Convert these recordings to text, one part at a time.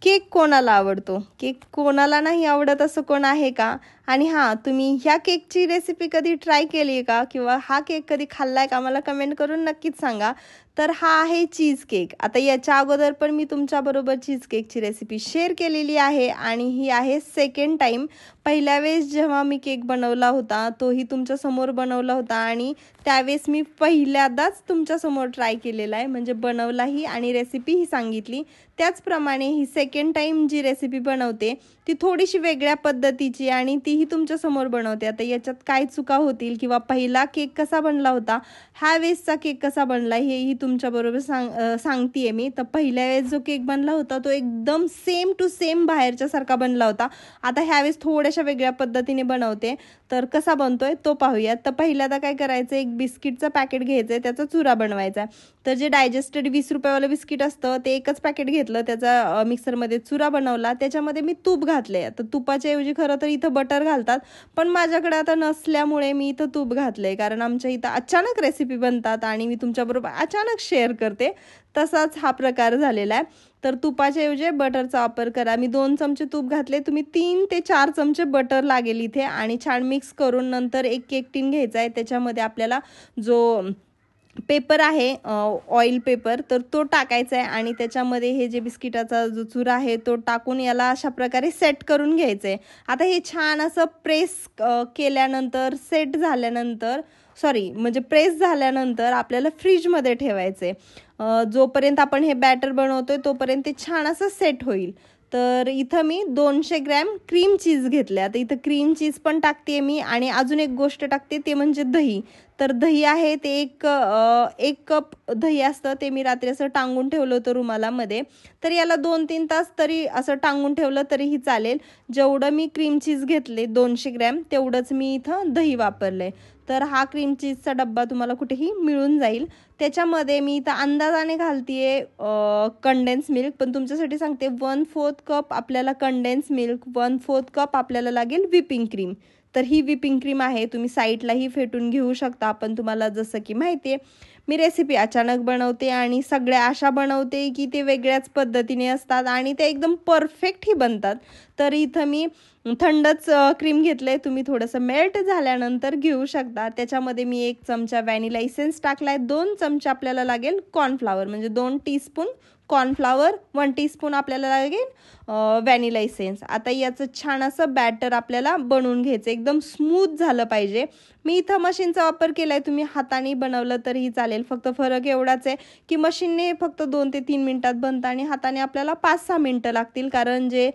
Cake कोणाला आवडतो? Cake कोणाला नाही आवडत असं कोण आहे का? आणि हां, तुम्ही ह्या केकची रेसिपी कधी ट्राय केली आहे का? किंवा हा केक कधी खाल्ला आहे का? मला कमेंट करून नक्कीच सांगा. तर हा आहे चीज केक. आता याच्या अगोदर पण मी तुमच्याबरोबर चीज केकची रेसिपी शेअर केलेली आहे आणि ही आहे सेकंड टाईम. पहिल्या वेळेस जेव्हा मी केक बनवला होता, तोही तुमच्यासमोर बनवला होता आणि त्यावेळेस मी पहिल्यांदाच तुमच्यासमोर ट्राय केलेला आहे. म्हणजे बनवलाही आणि रेसिपीही सांगितली. त्याचप्रमाणे ही सेकंड टाईम जी रेसिपी बनवते ती थोडीशी वेगळ्या पद्धतीची आणि तीही तुमच्यासमोर बनवते. आता याच्यात काय चुका होतील किंवा पहिला केक कसा बनला होता, ह्या वेळेसचा केक कसा बनला हेही तुमच्याबरोबर सांगते मी. तर पहिल्या वेळेस जो केक बनला होता तो एकदम सेम टू सेम बाहेरच्यासारखा बनला होता. आता ह्यावेळेस थोड्याशा वेगळ्या पद्धतीने बनवते. तर कसा बनतोय तो पाहूयात. तर पहिल्यांदा काय करायचं, एक बिस्किटचं पॅकेट घ्यायचं आहे, त्याचा चुरा बनवायचा आहे. तर जे डायजेस्टेड 20 रुपयावालं बिस्किट असतं ते एकच पॅकेट घेतलं, त्याचा मिक्सरमध्ये चुरा बनवला. त्याच्यामध्ये मी तूप घातले. तर तुपाच्या ऐवजी खरं तर इथं बटर घालतात, पण माझ्याकडे आता नसल्यामुळे मी इथं तूप घातलंय. कारण आमच्या इथं अचानक रेसिपी बनतात आणि मी तुमच्याबरोबर अचानक शेअर करते. तसाच हा प्रकार झालेला आहे. तर तुपाच्या ऐवजी बटरचा वापर करा. मी 2 चमचे तूप घातले, तुम्ही 3 ते 4 चमचे बटर लागेल इथे. आणि छान मिक्स करून नंतर एक केक टीन घ्यायचा आहे. त्याच्यामध्ये आपल्याला जो पेपर आहे ऑइल पेपर, तर तो टाकायचा आहे आणि त्याच्यामध्ये हे जे बिस्किटाचा जो चुरा आहे तो टाकून याला अशा प्रकारे सेट करून घ्यायचं आहे. आता हे छान असं प्रेस केल्यानंतर, सेट झाल्यानंतर, म्हणजे प्रेस झाल्यानंतर आपल्याला फ्रीजमध्ये ठेवायचं आहे. जोपर्यंत आपण हे बॅटर बनवतोय तोपर्यंत ते छान असं सेट होईल. तर इथं मी 200 ग्रॅम क्रीम चीज घेतले. आता इथं क्रीम चीज पण टाकते मी आणि अजून एक गोष्ट टाकते ते म्हणजे दही. तर दही आहे ते एक कप दही असतं, ते मी रात्री असं टांगून ठेवलं होतं रुमालामध्ये. तर याला 2-3 तास तरी असं टांगून ठेवलं तरीही चालेल. जेवढं मी क्रीम चीज घेतले 200 ग्रॅम तेवढंच मी इथं दही वापरले. तर हा क्रीम चीजचा डब्बा तुम्हाला कुठेही मिळून जाईल. त्याच्यामध्ये मी इथं अंदाजाने घालतीये कंडेन्स मिल्क, पण तुमच्यासाठी सांगते 1/4 कप आपल्याला कंडेन्स मिल्क, 1/4 कप आपल्याला लागेल व्हिपिंग क्रीम. तर ही व्हिपिंग क्रीम आहे, तुम्ही साईडलाही फेटून घेऊ शकता. पण तुम्हाला जसं की माहिती आहे, मी रेसिपी अचानक बनवते आणि सगळ्या अशा बनवते की ते वेगळ्याच पद्धतीने असतात आणि ते एकदम परफेक्टही बनतात. तर इथं मी थंडच क्रीम घेतलं आहे, तुम्ही थोडंसं मेल्ट झाल्यानंतर घेऊ शकता. त्याच्यामध्ये मी 1 चमचा व्हॅनिला इसेन्स टाकला आहे, 2 चमचे आपल्याला लागेल कॉर्नफ्लॉवर, म्हणजे 2 टीस्पून कॉर्नफ्लॉवर, 1 टीस्पून आपल्याला लागेल व्हॅनिला इसेन्स. आता याचं छान असं बॅटर आपल्याला बनवून घ्यायचं, एकदम स्मूथ झालं पाहिजे. मी इथं मशीनचा वापर केला आहे, तुम्ही हाताने बनवलं तरीही चालेल. फक्त फरक एवढाच आहे की मशीनने फक्त 2 ते 3 मिनिटात बनतं आणि हाताने आपल्याला 5-6 मिनिटं लागतील. कारण जे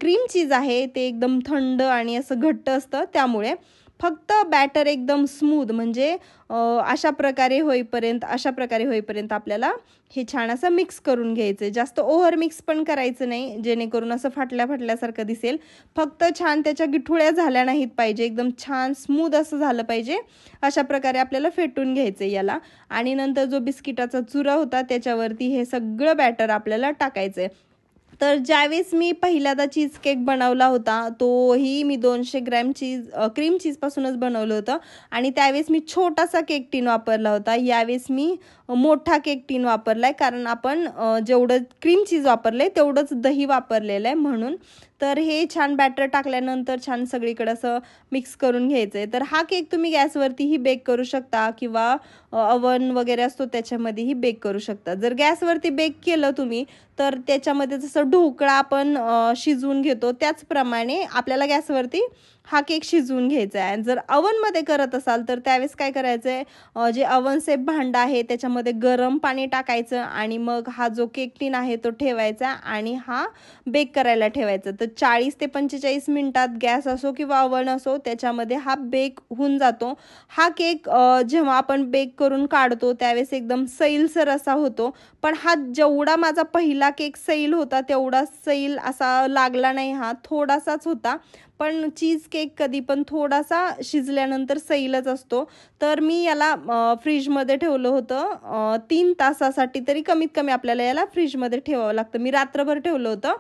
क्रीम चीज आहे ते एकदम थंड आणि असं घट्ट असतं, त्यामुळे फक्त बॅटर एकदम स्मूथ म्हणजे अशा प्रकारे होईपर्यंत आपल्याला हे छान असं मिक्स करून घ्यायचं. जास्त ओव्हर मिक्स पण करायचं नाही, जेणेकरून असं फाटल्यासारखं दिसेल. फक्त छान त्याच्या गिठुळ्या झाल्या नाहीत पाहिजे, एकदम छान स्मूथ असं झालं पाहिजे. अशा प्रकारे आपल्याला फेटून घ्यायचं याला. आणि नंतर जो बिस्किटाचा चुरा होता त्याच्यावरती हे सगळं बॅटर आपल्याला टाकायचं आहे. तर ज्यावेळेस मी पहिल्यांदा चीज केक बनवला होता, तोही मी 200 ग्रॅम क्रीम चीजपासूनच बनवलं होतं आणि त्यावेळेस मी छोटासा केक टीन वापरला होता. यावेळेस मी मोठा केक टीन वापरला आहे, कारण आपण जेवढं क्रीम चीज वापरलं आहे तेवढंच दही वापरलेलं आहे म्हणून. तर हे छान बॅटर टाकल्यानंतर छान सगळीकडे असं मिक्स करून घ्यायचं आहे. तर हा केक तुम्ही गॅसवरतीही बेक करू शकता किंवा अवन वगैरे असतो त्याच्यामध्येही बेक करू शकता. जर गॅसवरती बेक केलं तुम्ही तर त्याच्यामध्ये जसं ढोकळा आपण शिजवून घेतो त्याचप्रमाणे आपल्याला गॅसवरती हा केक शिजवून घ्यायचा आहे. जर अवनमध्ये करत असाल तर त्यावेळेस काय करायचं आहे, जे अवन सेफ भांडं आहे त्याच्यामध्ये गरम पाणी टाकायचं आणि मग हा जो केक टीन आहे तो ठेवायचा आणि हा बेक करायला ठेवायचा. तर 40 ते 45 मिनिटात गॅस असो किंवा अवन असो त्याच्यामध्ये हा बेक होऊन जातो. हा केक जेव्हा आपण बेक करून काढतो त्यावेळेस एकदम सैलसर असा होतो. पण हा जेवढा माझा पहिला केक सैल होता तेवढा सैल असा लागला नाही, हा थोडासाच होता. पण चीज केक कधी पण थोडासा शिजल्यानंतर सैलच असतो. तर मी याला फ्रीजमध्ये ठेवलं होतं 3 तासासाठी, तरी कमीत कमी आपल्याला याला फ्रीजमध्ये ठेवावं लागतं. मी रात्रभर ठेवलं होतं,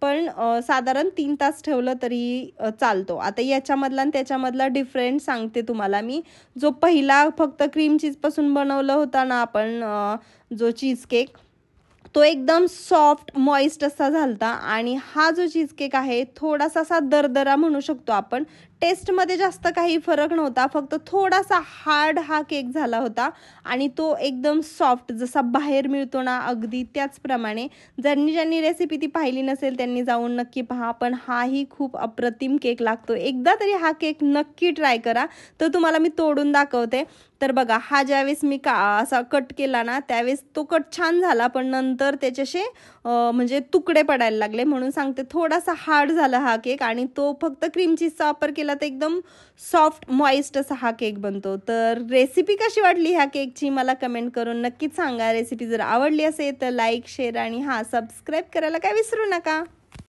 पण साधारण 3 तास ठेवलं तरी चालतो. आता याच्यामधला आणि त्याच्यामधला डिफरंट सांगते तुम्हाला मी. जो पहिला फक्त क्रीम चीजपासून बनवलं होता ना आपण जो चीज केक, तो एकदम सॉफ्ट मॉइस्ट असा झालता आणि हा जो चीज केक आहे थोडासा असा दरदरा म्हणू शकतो आपण. टेस्टमध्ये जास्त काही फरक नव्हता, फक्त थोडासा हार्ड हा केक झाला होता आणि तो एकदम सॉफ्ट जसा बाहेर मिळतो ना अगदी त्याचप्रमाणे. ज्यांनी रेसिपी ती पाहिली नसेल त्यांनी जाऊन नक्की पहा, पण हाही खूप अप्रतिम केक लागतो. एकदा तरी हा केक नक्की ट्राय करा. तर तुम्हाला मी तोडून दाखवते. तर बघा, हा ज्यावेळेस मी असा कट केला ना त्यावेळेस तो कट छान झाला, पण नंतर त्याच्याशी म्हणजे तुकडे पडायला लागले. म्हणून सांगते थोडासा हार्ड झाला हा केक आणि तो फक्त क्रीम चीजचा वापर केला तर एकदम सॉफ्ट मॉइस्ट असा हा केक बनतो. तर रेसिपी कशी वाटली ह्या केकची मला कमेंट करून नक्कीच सांगा. रेसिपी जर आवडली असेल तर लाईक, शेअर आणि सबस्क्राईब करायला काय विसरू नका.